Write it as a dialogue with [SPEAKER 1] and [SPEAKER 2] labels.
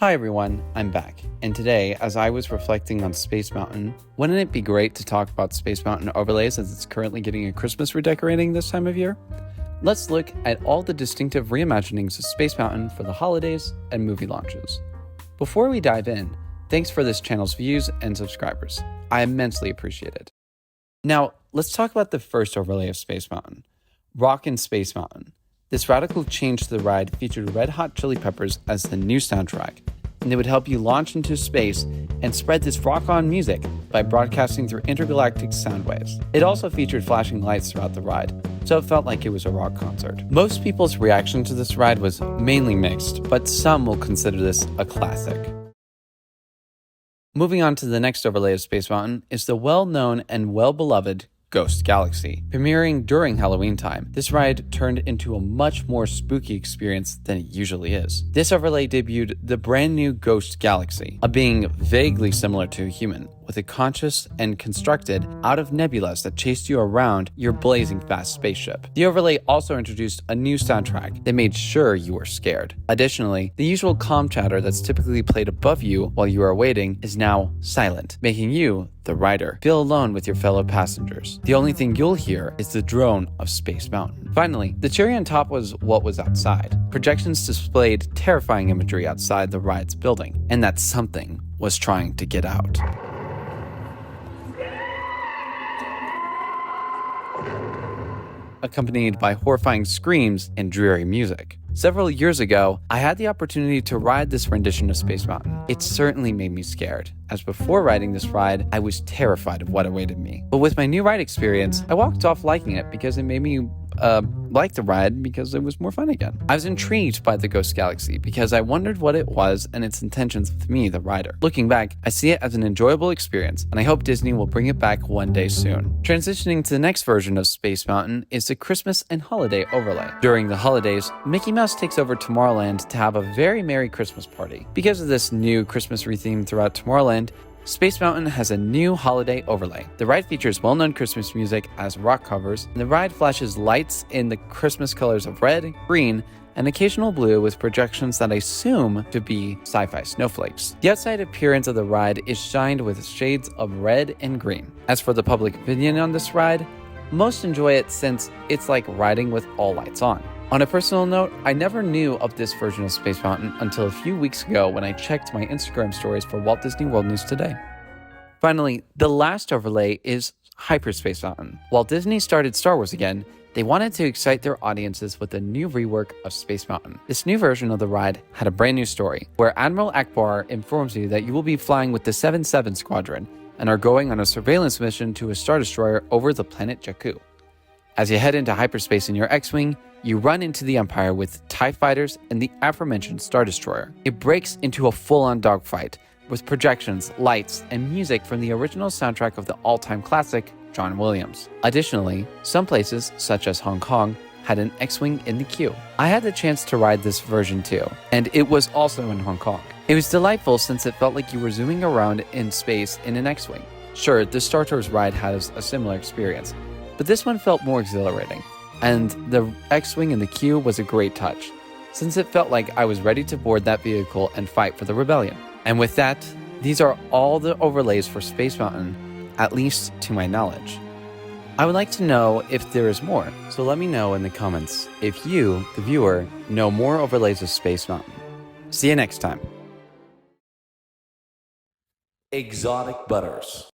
[SPEAKER 1] Hi everyone, I'm back, and today, as I was reflecting on Space Mountain, wouldn't it be great to talk about Space Mountain overlays as it's currently getting a Christmas redecorating this time of year? Let's look at all the distinctive reimaginings of Space Mountain for the holidays and movie launches. Before we dive in, thanks for this channel's views and subscribers. I immensely appreciate it. Now, let's talk about the first overlay of Space Mountain, Rockin' Space Mountain. This radical change to the ride featured Red Hot Chili Peppers as the new soundtrack, and they would help you launch into space and spread this rock-on music by broadcasting through intergalactic sound waves. It also featured flashing lights throughout the ride, so it felt like it was a rock concert. Most people's reaction to this ride was mainly mixed, but some will consider this a classic. Moving on to the next overlay of Space Mountain is the well-known and well-beloved Ghost Galaxy. Premiering during HalloweenTime, this ride turned into a much more spooky experience than it usually is. This overlay debuted the brand new Ghost Galaxy, a being vaguely similar to a human, with a conscious and constructed out of nebulas that chased you around your blazing fast spaceship. The overlay also introduced a new soundtrack that made sure you were scared. Additionally, the usual comm chatter that's typically played above you while you are waiting is now silent, making you, the rider, feel alone with your fellow passengers. The only thing you'll hear is the drone of Space Mountain. Finally, the cherry on top was what was outside. Projections displayed terrifying imagery outside the ride's building, and that something was trying to get out. Accompanied by horrifying screams and dreary music. Several years ago, I had the opportunity to ride this rendition of Space Mountain. It certainly made me scared, as before riding this ride, I was terrified of what awaited me. But with my new ride experience, I walked off liking it because it made me like the ride because it was more fun again. I was intrigued by the Ghost Galaxy because I wondered what it was and its intentions with me, the rider. Looking back, I see it as an enjoyable experience, and I hope Disney will bring it back one day soon. Transitioning to the next version of Space Mountain is the Christmas and holiday overlay. During the holidays, Mickey Mouse takes over Tomorrowland to have a very merry Christmas party. Because of this new Christmas retheme throughout Tomorrowland, Space Mountain has a new holiday overlay. The ride features well-known Christmas music as rock covers, and the ride flashes lights in the Christmas colors of red, green, and occasional blue with projections that I assume to be sci-fi snowflakes. The outside appearance of the ride is shined with shades of red and green. As for the public opinion on this ride, most enjoy it since it's like riding with all lights on. On a personal note, I never knew of this version of Space Mountain until a few weeks ago when I checked my Instagram stories for Walt Disney World News Today. Finally, the last overlay is Hyperspace Mountain. While Disney started Star Wars again, they wanted to excite their audiences with a new rework of Space Mountain. This new version of the ride had a brand new story, where Admiral Akbar informs you that you will be flying with the 7-7 Squadron and are going on a surveillance mission to a Star Destroyer over the planet Jakku. As you head into hyperspace in your X-Wing, you run into the Empire with TIE fighters and the aforementioned Star Destroyer. It breaks into a full-on dogfight with projections, lights, and music from the original soundtrack of the all-time classic, John Williams. Additionally, some places, such as Hong Kong, had an X-Wing in the queue. I had the chance to ride this version too, and it was also in Hong Kong. It was delightful since it felt like you were zooming around in space in an X-Wing. Sure, the Star Tours ride has a similar experience, but this one felt more exhilarating. And the X-Wing in the queue was a great touch, since it felt like I was ready to board that vehicle and fight for the rebellion. And with that, these are all the overlays for Space Mountain, at least to my knowledge. I would like to know if there is more, so let me know in the comments if you, the viewer, know more overlays of Space Mountain. See you next time.
[SPEAKER 2] Exotic Butters.